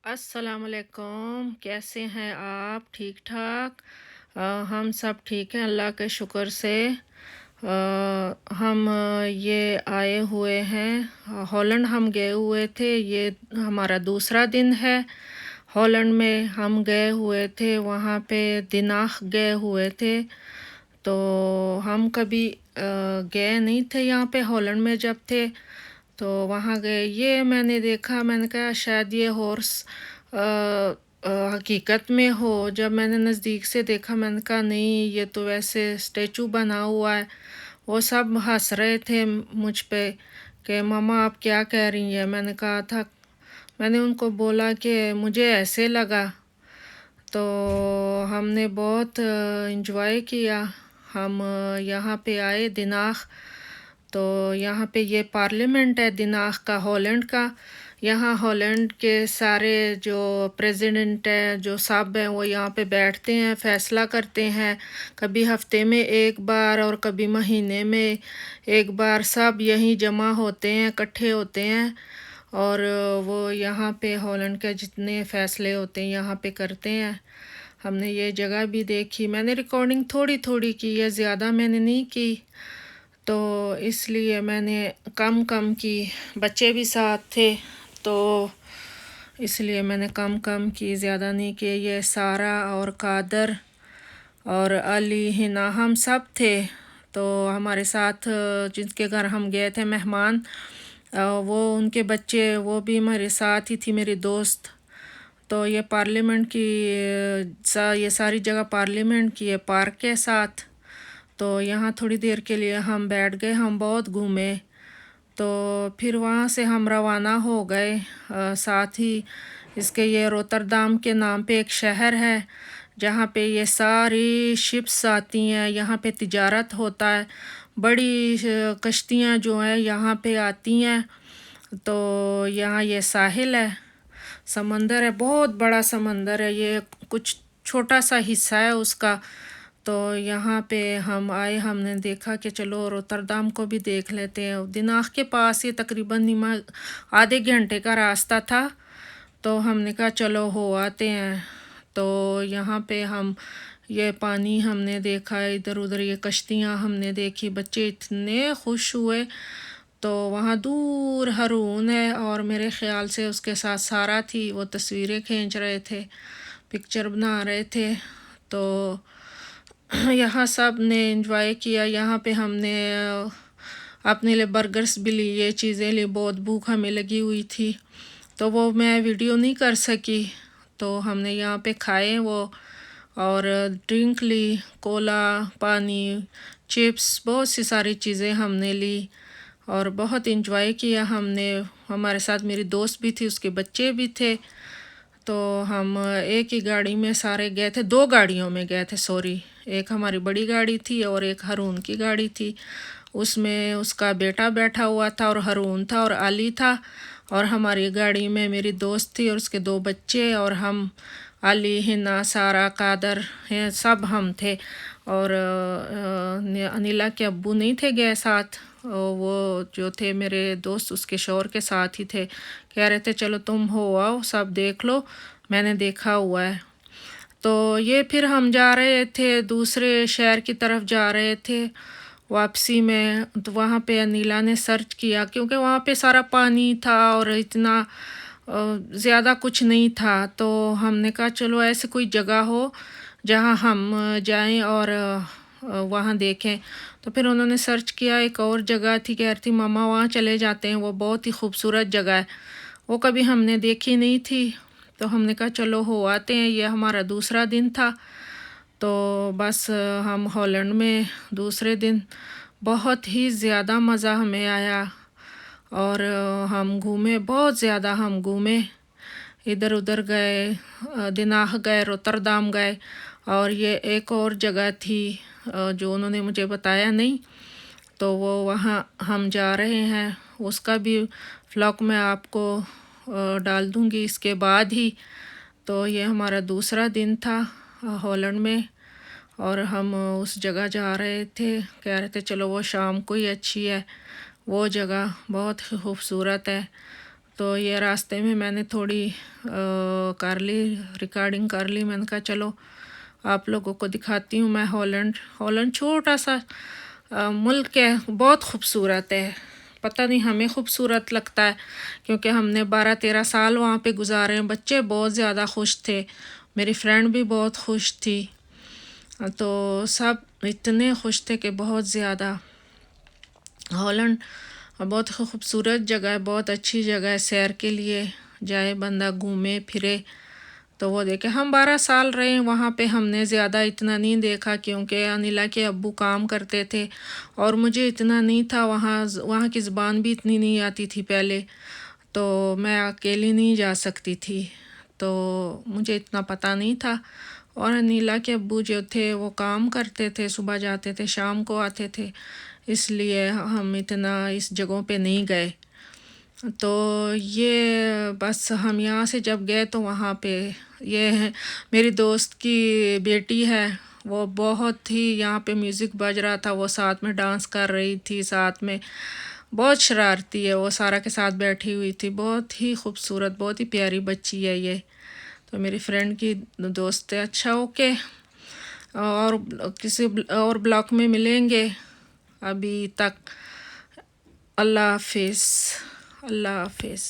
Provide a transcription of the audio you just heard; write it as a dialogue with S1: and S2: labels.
S1: अस्सलामुअलैकुम, कैसे हैं आप? ठीक ठाक? हम सब ठीक हैं अल्लाह के शुक्र से। हम ये आए हुए हैं हॉलैंड। हम गए हुए थे, ये हमारा दूसरा दिन है। हॉलैंड में हम गए हुए थे, वहाँ पे दिनाह गए हुए थे। तो हम कभी गए नहीं थे यहाँ पे हॉलैंड में जब थे, तो वहाँ गए। ये मैंने देखा, मैंने कहा शायद ये हॉर्स हकीकत में हो। जब मैंने नज़दीक से देखा, मैंने कहा नहीं, ये तो वैसे स्टैचू बना हुआ है। वो सब हंस रहे थे मुझ पे कि मम्मा आप क्या कह रही हैं। मैंने उनको बोला कि मुझे ऐसे लगा। तो हमने बहुत इंजॉय किया। हम यहाँ पे आए दिनाह। तो यहाँ पे ये पार्लियामेंट है दिनाह का, हॉलैंड का। यहाँ हॉलैंड के सारे जो प्रेसिडेंट हैं, जो सब हैं, वो यहाँ पे बैठते हैं, फ़ैसला करते हैं। कभी हफ्ते में एक बार और कभी महीने में एक बार सब यहीं जमा होते हैं, इकट्ठे होते हैं। और वो यहाँ पे हॉलैंड के जितने फ़ैसले होते हैं यहाँ पे करते हैं। हमने ये जगह भी देखी। मैंने रिकॉर्डिंग थोड़ी थोड़ी की है, ज़्यादा मैंने नहीं की, तो इसलिए मैंने कम कम की। बच्चे भी साथ थे, तो इसलिए मैंने कम कम की, ज़्यादा नहीं की। ये सारा और कादर और अली, हिना, हम सब थे। तो हमारे साथ जिनके घर हम गए थे मेहमान, वो उनके बच्चे, वो भी हमारे साथ ही थी, मेरी दोस्त। तो ये पार्लियामेंट की ये सारी जगह पार्लियामेंट की है, पार्क के साथ। तो यहाँ थोड़ी देर के लिए हम बैठ गए, हम बहुत घूमे। तो फिर वहाँ से हम रवाना हो गए। साथ ही इसके ये रोटरडाम के नाम पे एक शहर है, जहाँ पे ये सारी शिप्स आती हैं, यहाँ पे तिजारत होता है। बड़ी कश्तियाँ जो हैं यहाँ पे आती हैं। तो यहाँ ये साहिल है, समंदर है, बहुत बड़ा समंदर है, ये कुछ छोटा सा हिस्सा है उसका। तो यहाँ पे हम आए, हमने देखा कि चलो रोटरडाम को भी देख लेते हैं। दिनाह के पास ही तकरीबन आधे घंटे का रास्ता था। तो हमने कहा चलो हो आते हैं। तो यहाँ पे हम ये पानी हमने देखा, इधर उधर ये कश्तियाँ हमने देखी, बच्चे इतने खुश हुए। तो वहाँ दूर हारून है और मेरे ख़्याल से उसके साथ सारा थी, वो तस्वीरें खींच रहे थे, पिक्चर बना रहे थे। तो यहाँ सब ने एंजॉय किया। यहाँ पे हमने अपने लिए बर्गर्स भी लिए, चीज़ें ली, बहुत भूख हमें लगी हुई थी, तो वो मैं वीडियो नहीं कर सकी। तो हमने यहाँ पे खाए वो, और ड्रिंक ली, कोला, पानी, चिप्स, बहुत सी सारी चीज़ें हमने ली और बहुत इंजॉय किया हमने। हमारे साथ मेरी दोस्त भी थी, उसके बच्चे भी थे। तो हम एक ही गाड़ी में सारे गए थे, दो गाड़ियों में गए थे, सॉरी। एक हमारी बड़ी गाड़ी थी और एक हारून की गाड़ी थी। उसमें उसका बेटा बैठा हुआ था और हारून था और अली था। और हमारी गाड़ी में मेरी दोस्त थी और उसके दो बच्चे, और हम अली, हिना, सारा, कादर हैं, सब हम थे। और अनिला के अब्बू नहीं थे गए साथ, वो जो थे मेरे दोस्त उसके शौहर के साथ ही थे। कह रहे थे चलो तुम हो आओ, सब देख लो, मैंने देखा हुआ है। तो ये फिर हम जा रहे थे, दूसरे शहर की तरफ जा रहे थे वापसी में। तो वहाँ पे अनिला ने सर्च किया, क्योंकि वहाँ पे सारा पानी था और इतना ज़्यादा कुछ नहीं था। तो हमने कहा चलो ऐसे कोई जगह हो जहाँ हम जाएं और वहाँ देखें। तो फिर उन्होंने सर्च किया, एक और जगह थी, कह रही थी मामा वहाँ चले जाते हैं, वो बहुत ही खूबसूरत जगह है, वो कभी हमने देखी नहीं थी। तो हमने कहा चलो हो आते हैं। ये हमारा दूसरा दिन था। तो बस हम हॉलैंड में दूसरे दिन बहुत ही ज़्यादा मज़ा हमें आया और हम घूमे, बहुत ज़्यादा हम घूमे, इधर उधर गए, दिनाह गए, रोटरडाम गए, और ये एक और जगह थी जो उन्होंने मुझे बताया नहीं, तो वो वहाँ हम जा रहे हैं। उसका भी व्लॉग मैं आपको डाल दूँगी इसके बाद ही। तो ये हमारा दूसरा दिन था हॉलैंड में, और हम उस जगह जा रहे थे। कह रहे थे चलो वो शाम को ही अच्छी है, वो जगह बहुत खूबसूरत है। तो ये रास्ते में मैंने थोड़ी कर ली, रिकॉर्डिंग कर ली। मैंने कहा चलो आप लोगों को दिखाती हूँ मैं हॉलैंड छोटा सा मुल्क है, बहुत खूबसूरत है। पता नहीं हमें खूबसूरत लगता है क्योंकि हमने 12-13 साल वहाँ पे गुजारे हैं। बच्चे बहुत ज़्यादा खुश थे, मेरी फ्रेंड भी बहुत खुश थी, तो सब इतने खुश थे कि बहुत ज़्यादा। हॉलैंड बहुत खूबसूरत जगह है, बहुत अच्छी जगह है, सैर के लिए जाए बंदा, घूमे फिरे। तो वो देखे, हम 12 साल रहे वहाँ पे, हमने ज़्यादा इतना नहीं देखा क्योंकि अनिला के अब्बू काम करते थे और मुझे इतना नहीं था, वहाँ की ज़बान भी इतनी नहीं आती थी पहले, तो मैं अकेली नहीं जा सकती थी, तो मुझे इतना पता नहीं था। और अनिला के अब्बू जो थे वो काम करते थे, सुबह जाते थे शाम को आते थे, इसलिए हम इतना इस जगहों पे नहीं गए। तो ये बस हम यहाँ से जब गए तो वहाँ पे ये है मेरी दोस्त की बेटी है, वो बहुत ही, यहाँ पे म्यूज़िक बज रहा था, वो साथ में डांस कर रही थी, साथ में बहुत शरारती है वो, सारा के साथ बैठी हुई थी, बहुत ही खूबसूरत, बहुत ही प्यारी बच्ची है ये। तो मेरी फ्रेंड की दोस्त है। अच्छा ओके, और किसी और ब्लॉग में मिलेंगे। अभी तक अल्लाह हाफिज़, अल्लाह हाफिज़।